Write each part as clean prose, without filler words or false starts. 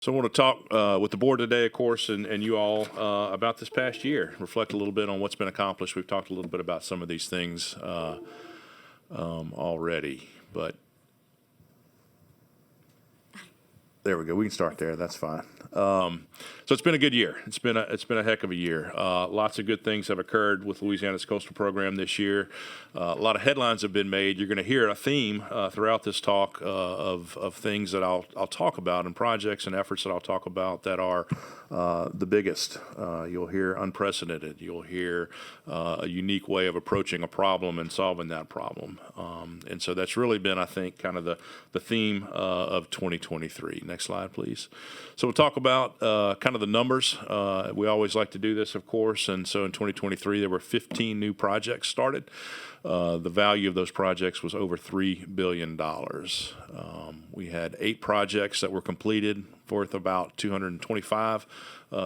So I want to talk with the board today, of course, and you all about this past year. Reflect a little bit on what's been accomplished. We've talked a little bit about some of these things already, but there we go. We can start there. That's fine. So it's been a good year. It's been a heck of a year. Lots of good things have occurred with Louisiana's coastal program this year. A lot of headlines have been made. You're going to hear a theme throughout this talk of things that I'll talk about, and projects and efforts that I'll talk about that are the biggest. You'll hear unprecedented. You'll hear a unique way of approaching a problem and solving that problem. And so that's really been, I think, kind of the theme of 2023. Next slide, please. So we'll talk about kind of the numbers. We always like to do this, of course, and so in 2023 there were 15 new projects started. The value of those projects was over $3 billion. We had 8 projects that were completed worth about $225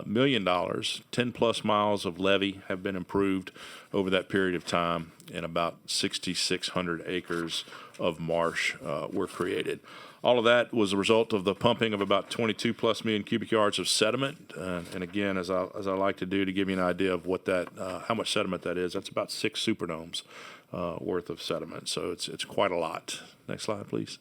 million. 10-plus miles of levee have been improved over that period of time, and about 6,600 acres of marsh were created. All of that was a result of the pumping of about 22-plus million cubic yards of sediment. And again, as I like to do to give you an idea of what that, how much sediment that is, that's about 6 superdomes worth of sediment. So it's quite a lot. Next slide, please.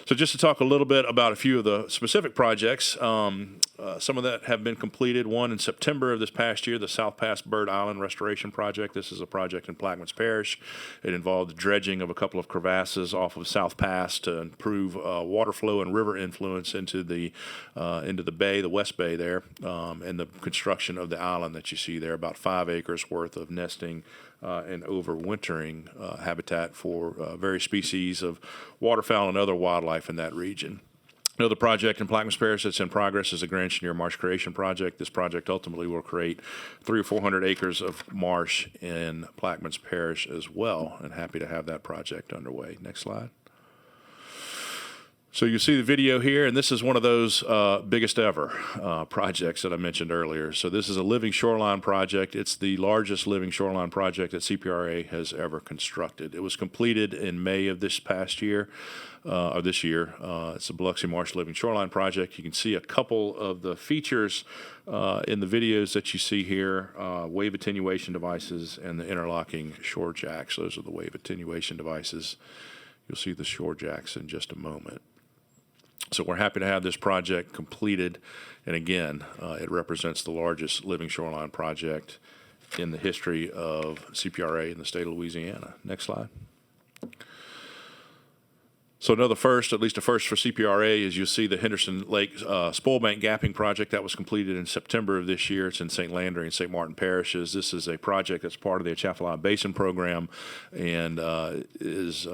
So just to talk a little bit about a few of the specific projects, some of that have been completed. One in September of this past year, the South Pass Bird Island Restoration Project. This is a project in Plaquemines Parish. It involved the dredging of a couple of crevasses off of South Pass to improve water flow and river influence into the bay, the West Bay there, and the construction of the island that you see there, about 5 acres worth of nesting and overwintering habitat for various species of waterfowl and other wildlife in that region. Another project in Plaquemines Parish that's in progress is the Grand Chenier Marsh Creation Project. This project ultimately will create 300 or 400 acres of marsh in Plaquemines Parish as well, and happy to have that project underway. Next slide. So you see the video here, and this is one of those biggest ever projects that I mentioned earlier. So this is a living shoreline project. It's the largest living shoreline project that CPRA has ever constructed. It was completed in May of this past year, or this year. It's the Biloxi Marsh Living Shoreline Project. You can see a couple of the features in the videos that you see here, wave attenuation devices and the interlocking shore jacks. Those are the wave attenuation devices. You'll see the shore jacks in just a moment. So we're happy to have this project completed, and again, it represents the largest living shoreline project in the history of CPRA in the state of Louisiana. Next slide. So another first, at least a first for CPRA, is you'll see the Henderson Lake Spoil Bank Gapping Project that was completed in September of this year. It's in St. Landry and St. Martin parishes. This is a project that's part of the Atchafalaya Basin program and is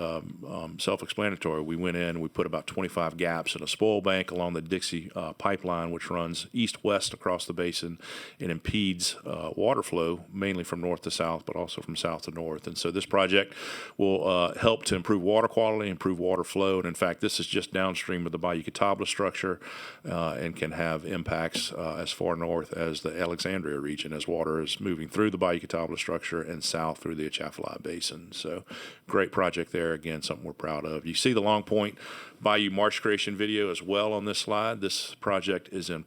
self-explanatory. We went in and we put about 25 gaps in a spoil bank along the Dixie pipeline, which runs east-west across the basin and impedes water flow, mainly from north to south, but also from south to north. And so this project will help to improve water quality, improve water flow. And in fact, this is just downstream of the Bayou Catawba structure and can have impacts as far north as the Alexandria region as water is moving through the Bayou Catawba structure and south through the Atchafalaya Basin. So great project there. Again, something we're proud of. You see the Long Point Bayou Marsh Creation video as well on this slide. This project is in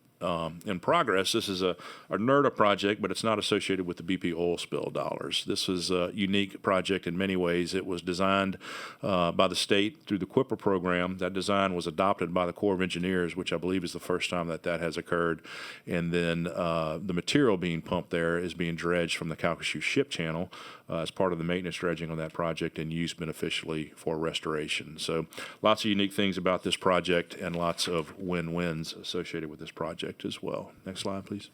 progress. This is a NERDA project, but it's not associated with the BP oil spill dollars. This is a unique project in many ways. It was designed by the state through the CPRA program. That design was adopted by the Corps of Engineers, which I believe is the first time that has occurred. And then the material being pumped there is being dredged from the Calcasieu Ship Channel as part of the maintenance dredging on that project and used beneficially for restoration. So lots of unique things about this project and lots of win-wins associated with this project as well. Next slide, please.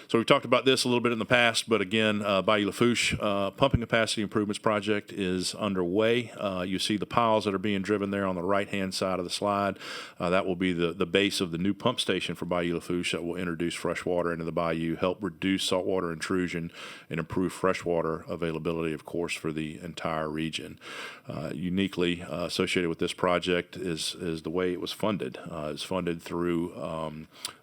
So we've talked about this a little bit in the past, but again, Bayou Lafourche pumping capacity improvements project is underway. You see the piles that are being driven there on the right-hand side of the slide. That will be the base of the new pump station for Bayou Lafourche that will introduce fresh water into the bayou, help reduce saltwater intrusion, and improve freshwater availability, of course, for the entire region. Uniquely associated with this project is the way it was funded. It's funded through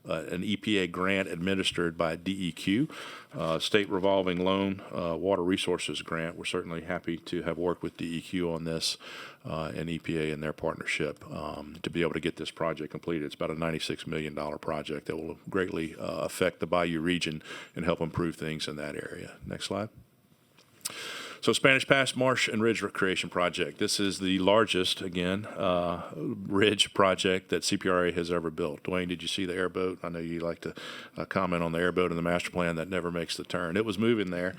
an EPA grant administered by DEP DEQ, State Revolving Loan Water Resources Grant. We're certainly happy to have worked with DEQ on this and EPA in their partnership to be able to get this project completed. It's about a $96 million project that will greatly affect the Bayou region and help improve things in that area. Next slide. So Spanish Pass Marsh and Ridge Recreation Project. This is the largest, again, ridge project that CPRA has ever built. Dwayne, did you see the airboat? I know you like to comment on the airboat in the master plan that never makes the turn. It was moving there.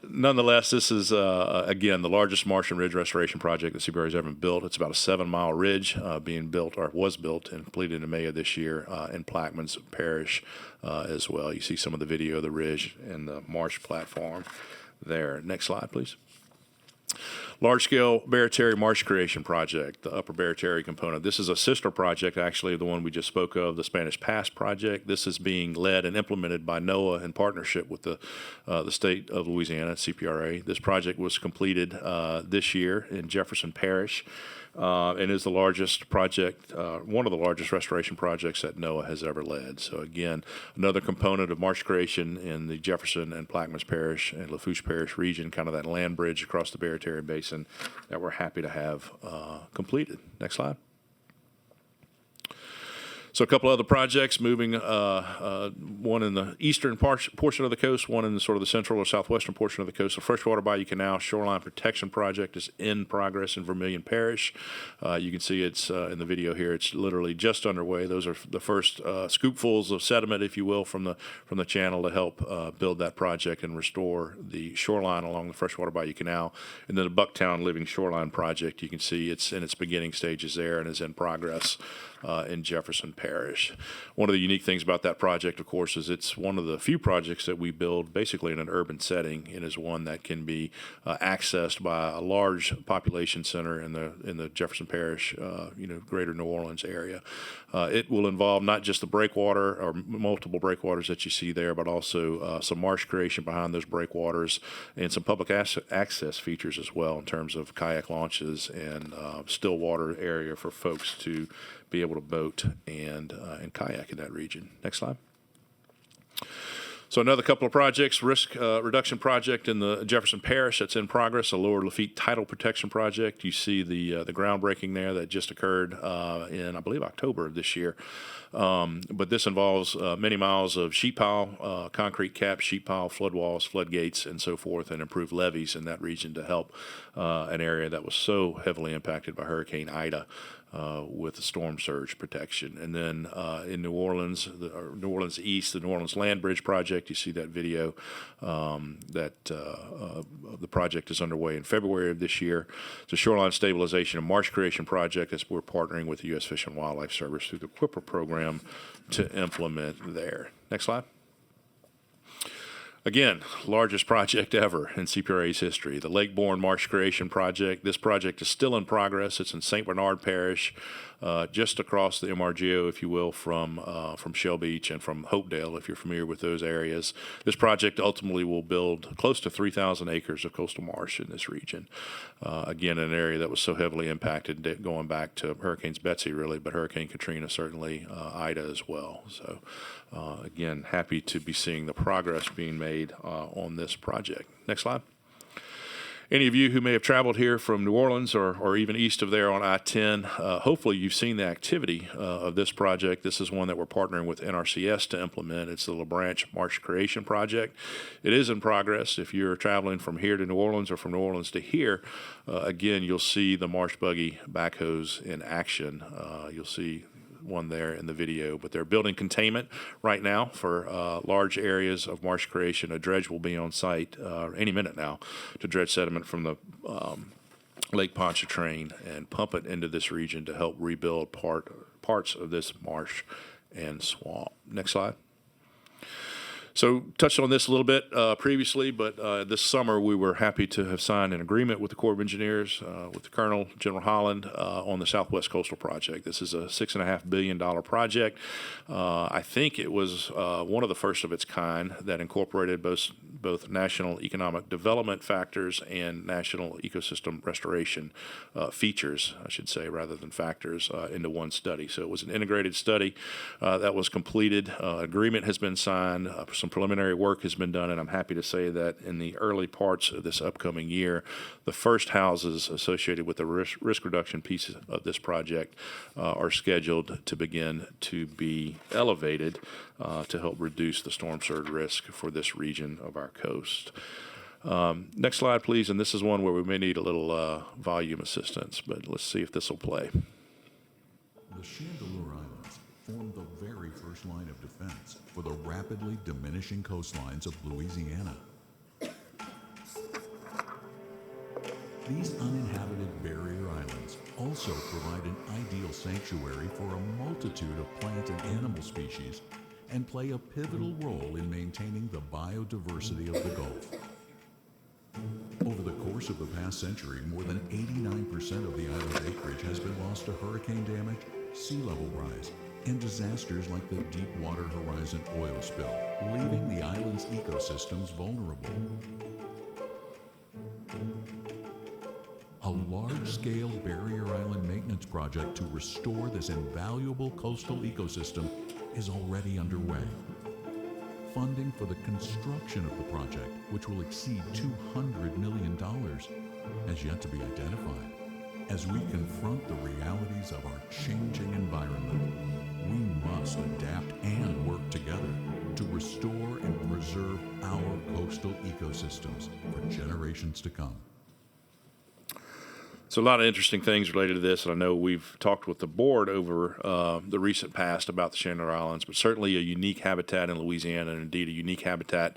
Nonetheless, this is, again, the largest marsh and ridge restoration project that CPRA has ever built. It's about a 7-mile ridge being built, or was built and completed in May of this year in Plaquemines Parish as well. You see some of the video of the ridge and the marsh platform there. Next slide, please. Large-scale Barataria Marsh Creation Project, the Upper Barataria component. This is a sister project, actually, of the one we just spoke of, the Spanish Pass Project. This is being led and implemented by NOAA in partnership with the state of Louisiana, CPRA. This project was completed this year in Jefferson Parish. And is the largest project, one of the largest restoration projects that NOAA has ever led. So again, another component of marsh creation in the Jefferson and Plaquemines Parish and Lafourche Parish region, kind of that land bridge across the Barataria Basin that we're happy to have completed. Next slide. So a couple other projects moving, one in the eastern portion of the coast, one in the sort of the central or southwestern portion of the coast. The Freshwater Bayou Canal Shoreline Protection Project is in progress in Vermilion Parish. You can see it's in the video here. It's literally just underway. Those are the first scoopfuls of sediment, if you will, from the channel to help build that project and restore the shoreline along the Freshwater Bayou Canal. And then the Bucktown Living Shoreline Project, you can see it's in its beginning stages there and is in progress in Jefferson Parish. One of the unique things about that project, of course, is it's one of the few projects that we build basically in an urban setting, and is one that can be accessed by a large population center in the Jefferson Parish, greater New Orleans area. It will involve not just the breakwater or multiple breakwaters that you see there, but also some marsh creation behind those breakwaters and some public access features as well in terms of kayak launches and still water area for folks to be able to boat and kayak in that region. Next slide. So another couple of projects, risk reduction project in the Jefferson Parish that's in progress, a Lower Lafitte Tidal Protection Project. You see the groundbreaking there that just occurred in, I believe, October of this year. But this involves many miles of sheet pile, concrete caps, sheet pile, flood walls, floodgates, and so forth, and improved levees in that region to help an area that was so heavily impacted by Hurricane Ida. With the storm surge protection. And then in New Orleans, New Orleans East, the New Orleans Land Bridge Project, you see that video that the project is underway in February of this year. It's a shoreline stabilization and marsh creation project that we're partnering with the U.S. Fish and Wildlife Service through the CPRA program to implement there. Next slide. Again, largest project ever in CPRA's history, the Lake Bourne Marsh Creation Project. This project is still in progress. It's in St. Bernard Parish, just across the MRGO, if you will, from Shell Beach and from Hopedale, if you're familiar with those areas. This project ultimately will build close to 3,000 acres of coastal marsh in this region. Again, an area that was so heavily impacted going back to Hurricanes Betsy, really, but Hurricane Katrina, certainly, Ida as well. So, again, happy to be seeing the progress being made on this project. Next slide. Any of you who may have traveled here from New Orleans or even east of there on I-10, hopefully you've seen the activity of this project. This is one that we're partnering with NRCS to implement. It's the LaBranche Marsh Creation Project. It is in progress. If you're traveling from here to New Orleans or from New Orleans to here, again, you'll see the marsh buggy backhoes in action. You'll see one there in the video, but they're building containment right now for large areas of marsh creation. A dredge will be on site any minute now to dredge sediment from the Lake Pontchartrain and pump it into this region to help rebuild parts of this marsh and swamp. Next slide. So touched on this a little bit previously, but this summer we were happy to have signed an agreement with the Corps of Engineers, with the Colonel, General Holland, on the Southwest Coastal Project. This is a $6.5 billion project. I think it was one of the first of its kind that incorporated both both national economic development factors and national ecosystem restoration features, I should say, rather than factors, into one study. So it was an integrated study that was completed. Agreement has been signed. Some preliminary work has been done, and I'm happy to say that in the early parts of this upcoming year, the first houses associated with the risk reduction piece of this project are scheduled to begin to be elevated to help reduce the storm surge risk for this region of our coast. Next slide, please. And this is one where we may need a little volume assistance, but let's see if this will play. The Chandeleur Islands form the very first line of defense for the rapidly diminishing coastlines of Louisiana. These uninhabited barrier islands also provide an ideal sanctuary for a multitude of plant and animal species and play a pivotal role in maintaining the biodiversity of the Gulf. Over the course of the past century, more than 89% of the island's acreage has been lost to hurricane damage, sea level rise, and disasters like the Deepwater Horizon oil spill, leaving the island's ecosystems vulnerable. A large-scale barrier island maintenance project to restore this invaluable coastal ecosystem is already underway. Funding for the construction of the project, which will exceed $200 million, has yet to be identified. As we confront the realities of our changing environment, we must adapt and work together to restore and preserve our coastal ecosystems for generations to come. So a lot of interesting things related to this, and I know we've talked with the board over the recent past about the Chandeleur Islands, but certainly a unique habitat in Louisiana, and indeed a unique habitat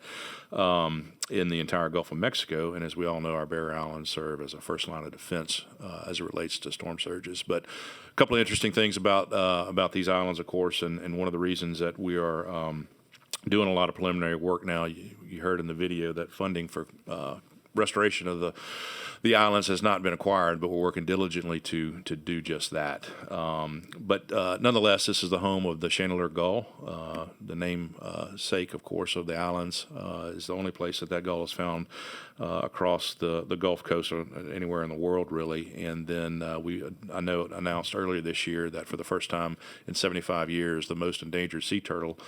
in the entire Gulf of Mexico. And as we all know, our barrier islands serve as a first line of defense as it relates to storm surges. But a couple of interesting things about these islands, of course, and one of the reasons that we are doing a lot of preliminary work now. You heard in the video that funding for restoration of the islands has not been acquired, but we're working diligently to do just that. But nonetheless, this is the home of the Chandeleur Gull. The name sake, of course, of the islands is the only place that gull is found across the Gulf Coast or anywhere in the world, really. And then I know it announced earlier this year that for the first time in 75 years, the most endangered sea turtle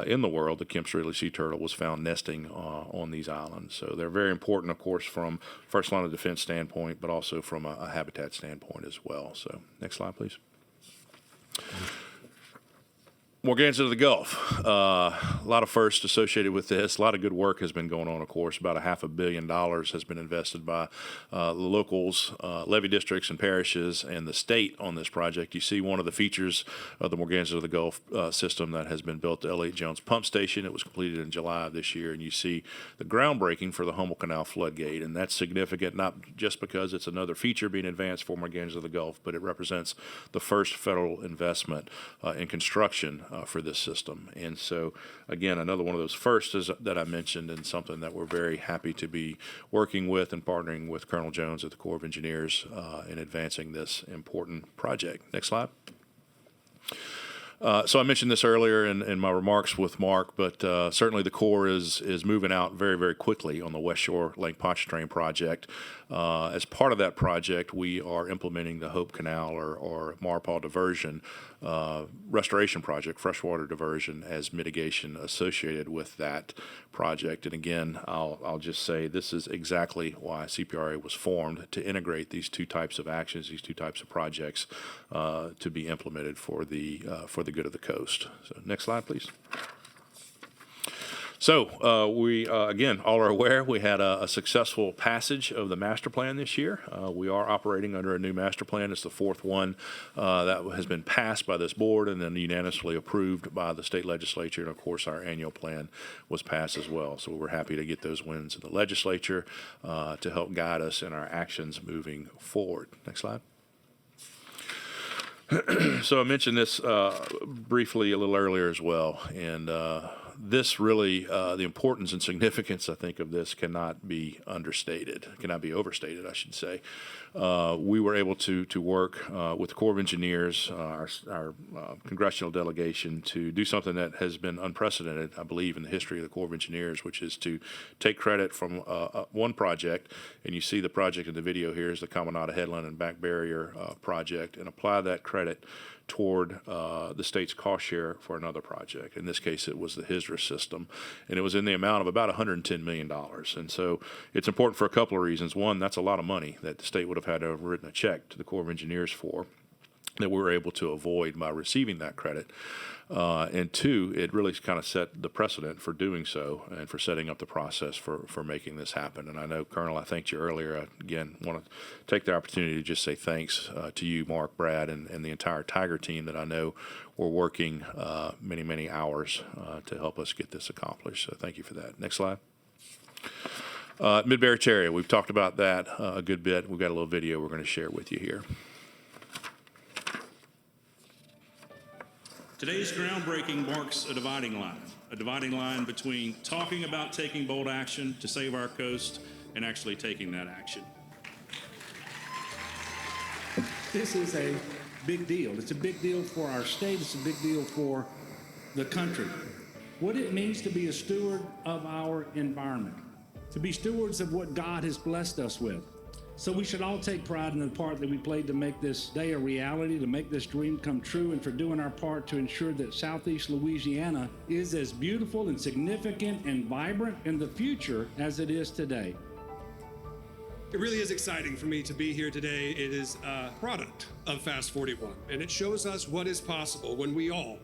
in the world, the Kemp's-Ridley sea turtle, was found nesting on these islands. So they're very important, of course, from first line of defense standpoint, but also from a habitat standpoint as well. So next slide, please. Morganza of the Gulf. A lot of firsts associated with this. A lot of good work has been going on, of course. About $500 million has been invested by the locals, levee districts and parishes, and the state on this project. You see one of the features of the Morganza of the Gulf system that has been built, the L.H. Jones Pump Station. It was completed in July of this year, and you see the groundbreaking for the Humboldt Canal floodgate. And that's significant, not just because it's another feature being advanced for Morganza of the Gulf, but it represents the first federal investment in construction for this system. And so, again, another one of those firsts that I mentioned, and something that we're very happy to be working with and partnering with Colonel Jones at the Corps of Engineers in advancing this important project. Next slide. So I mentioned this earlier in my remarks with Mark, but certainly the Corps is moving out very, very quickly on the West Shore Lake Pontchartrain project. As part of that project, we are implementing the Hope Canal or Marpaw diversion restoration project, freshwater diversion, as mitigation associated with that project. And again, I'll just say this is exactly why CPRA was formed, to integrate these two types of actions, these two types of projects to be implemented for the good of the coast. So next slide, please. So we, again, all are aware we had a successful passage of the master plan this year. We are operating under a new master plan. It's the fourth one that has been passed by this board and then unanimously approved by the state legislature. And, of course, our annual plan was passed as well. So we're happy to get those wins in the legislature to help guide us in our actions moving forward. Next slide. So I mentioned this briefly a little earlier as well, and this really, the importance and significance, I think, of this cannot be understated, cannot be overstated, I should say. We were able to work with the Corps of Engineers, our congressional delegation, to do something that has been unprecedented, I believe, in the history of the Corps of Engineers, which is to take credit from one project, and you see the project in the video here is the Caminada Headland and Back Barrier project, and apply that credit toward the state's cost share for another project. In this case, it was the HISRA system, and it was in the amount of about $110 million. And so it's important for a couple of reasons. One, that's a lot of money that the state would have had to have written a check to the Corps of Engineers for, that we were able to avoid by receiving that credit. And two, it really kind of set the precedent for doing so and for setting up the process for making this happen. And I know, Colonel, I thanked you earlier. I, again, want to take the opportunity to just say thanks to you, Mark, Brad, and the entire Tiger team that I know were working many, many hours to help us get this accomplished. So thank you for that. Next slide. Mid-Barrett area, we've talked about that a good bit. We've got a little video we're going to share with you here. Today's groundbreaking marks a dividing line between talking about taking bold action to save our coast and actually taking that action. This is a big deal. It's a big deal for our state. It's a big deal for the country. What it means to be a steward of our environment, to be stewards of what God has blessed us with. So we should all take pride in the part that we played to make this day a reality, to make this dream come true, and for doing our part to ensure that Southeast Louisiana is as beautiful and significant and vibrant in the future as it is today. It really is exciting for me to be here today. It is a product of Fast 41, and it shows us what is possible when we all,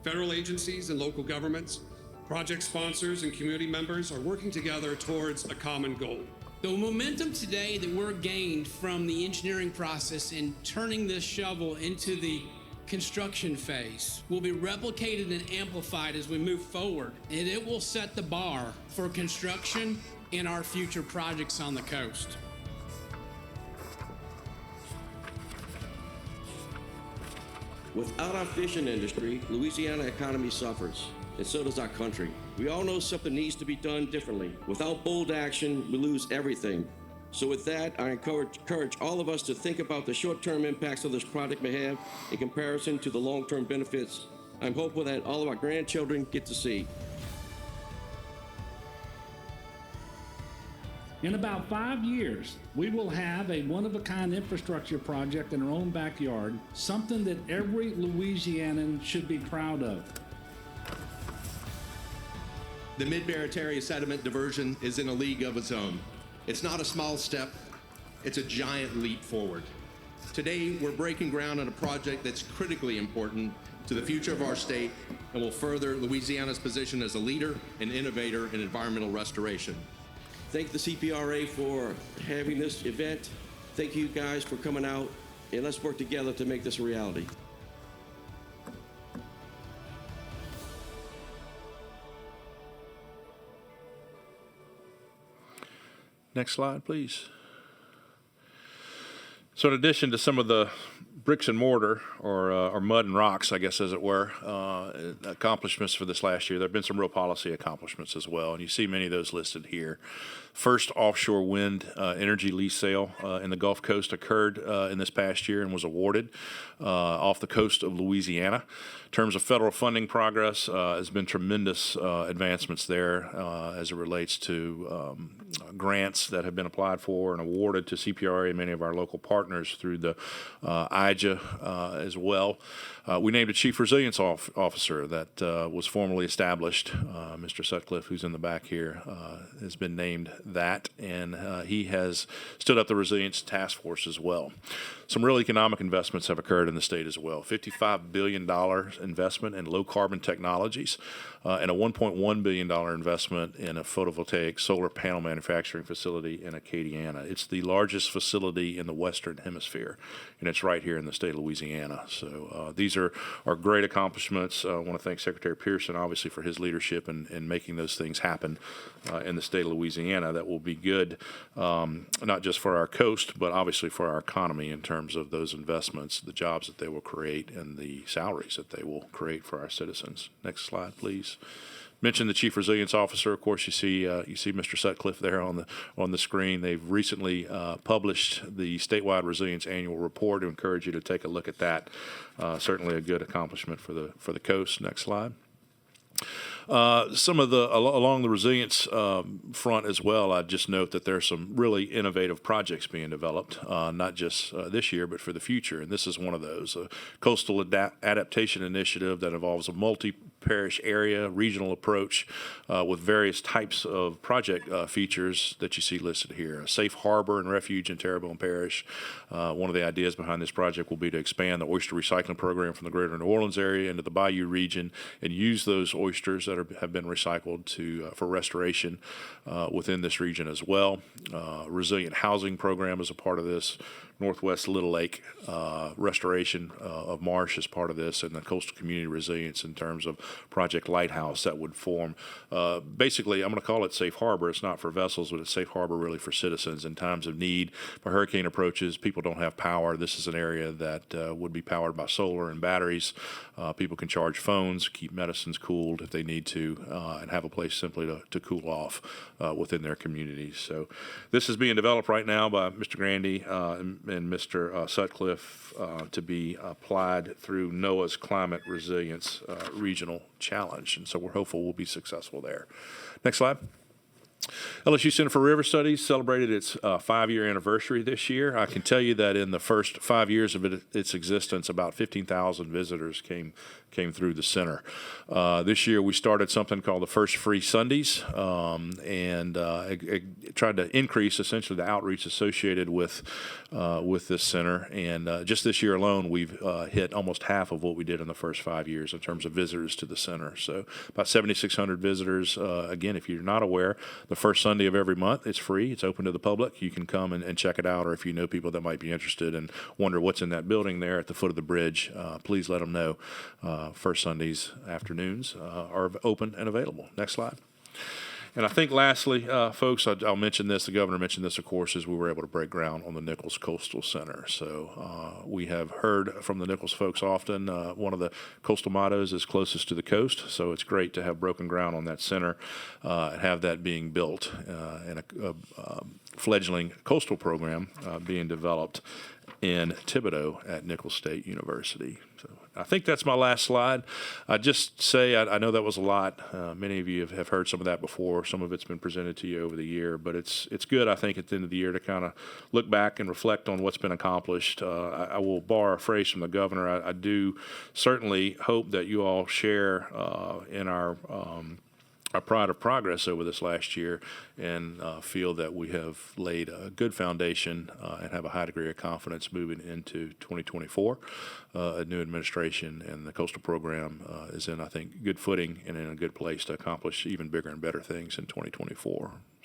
federal agencies and local governments, project sponsors and community members, are working together towards a common goal. The momentum today that we're gained from the engineering process and turning this shovel into the construction phase will be replicated and amplified as we move forward, and it will set the bar for construction in our future projects on the coast. Without our fishing industry, Louisiana economy suffers, and so does our country. We all know something needs to be done differently. Without bold action, we lose everything. So with that, I encourage all of us to think about the short-term impacts of this project may have in comparison to the long-term benefits I'm hopeful that all of our grandchildren get to see. In about 5 years, we will have a one-of-a-kind infrastructure project in our own backyard, something that every Louisianan should be proud of. The Mid-Barrett area sediment diversion is in a league of its own. It's not a small step, it's a giant leap forward. Today, we're breaking ground on a project that's critically important to the future of our state and will further Louisiana's position as a leader and innovator in environmental restoration. Thank the CPRA for having this event. Thank you guys for coming out, and let's work together to make this a reality. Next slide, please. So in addition to some of the bricks and mortar, or mud and rocks, I guess, as it were, accomplishments for this last year, there have been some real policy accomplishments as well, and you see many of those listed here. First offshore wind energy lease sale in the Gulf Coast occurred in this past year and was awarded off the coast of Louisiana. In terms of federal funding progress, has been tremendous advancements there as it relates to grants that have been applied for and awarded to CPRA and many of our local partners through the IJA as well. We named a Chief Resilience Officer that was formally established. Mr. Sutcliffe, who's in the back here, has been named that, and he has stood up the Resilience Task Force as well. Some real economic investments have occurred in the state as well. $55 billion investment in low-carbon technologies and a $1.1 billion investment in a photovoltaic solar panel manufacturing facility in Acadiana. It's the largest facility in the Western Hemisphere, and it's right here in the state of Louisiana. So these are great accomplishments. I want to thank Secretary Pearson, obviously, for his leadership in making those things happen in the state of Louisiana. That will be good, not just for our coast, but obviously for our economy in terms of those investments, the jobs that they will create, and the salaries that they will create for our citizens. Next slide, please. Mentioned the Chief Resilience Officer. Of course, you see Mr. Sutcliffe there on the screen. They've recently published the statewide resilience annual report. I encourage you to take a look at that. Certainly a good accomplishment for the coast. Next slide. Some of along the resilience front as well, I'd just note that there's some really innovative projects being developed, not just this year, but for the future. And this is one of those, a coastal adaptation initiative that involves a multi-parish area, regional approach with various types of project features that you see listed here. A safe harbor and refuge in Terrebonne Parish. One of the ideas behind this project will be to expand the oyster recycling program from the greater New Orleans area into the Bayou region and use those oysters that have been recycled for restoration within this region as well. Resilient housing program is a part of this. Northwest Little Lake restoration of marsh is part of this, and the coastal community resilience in terms of Project Lighthouse that would form. Basically, I'm going to call it safe harbor. It's not for vessels, but it's safe harbor really for citizens in times of need. If a hurricane approaches, people don't have power. This is an area that would be powered by solar and batteries. People can charge phones, keep medicines cooled if they need to, and have a place simply to cool off within their communities. So this is being developed right now by Mr. Grandy and Mr. Sutcliffe to be applied through NOAA's Climate Resilience Regional Challenge. And so we're hopeful we'll be successful there. Next slide. LSU Center for River Studies celebrated its 5-year anniversary this year. I can tell you that in the first 5 years of its existence, about 15,000 visitors came through the center. This year we started something called the First Free Sundays, and it tried to increase essentially the outreach associated with this center. And just this year alone, we've hit almost half of what we did in the first 5 years in terms of visitors to the center. So about 7,600 visitors. Again, if you're not aware, the first Sunday of every month, it's free. It's open to the public. You can come and check it out, or if you know people that might be interested and wonder what's in that building there at the foot of the bridge, please let them know. First Sundays afternoons are open and available. Next slide. And I think lastly, folks, I'll mention this, the governor mentioned this, of course, as we were able to break ground on the Nichols Coastal Center. So we have heard from the Nichols folks often. One of the coastal mottos is closest to the coast. So it's great to have broken ground on that center and have that being built and a fledgling coastal program being developed in Thibodaux at Nichols State University. So I think that's my last slide. I just say I know that was a lot. Many of you have heard some of that before. Some of it's been presented to you over the year, but it's good, I think, at the end of the year to kind of look back and reflect on what's been accomplished. I will borrow a phrase from the governor. I do certainly hope that you all share in our pride of progress over this last year and feel that we have laid a good foundation and have a high degree of confidence moving into 2024. A new administration and the coastal program is in, I think, good footing and in a good place to accomplish even bigger and better things in 2024.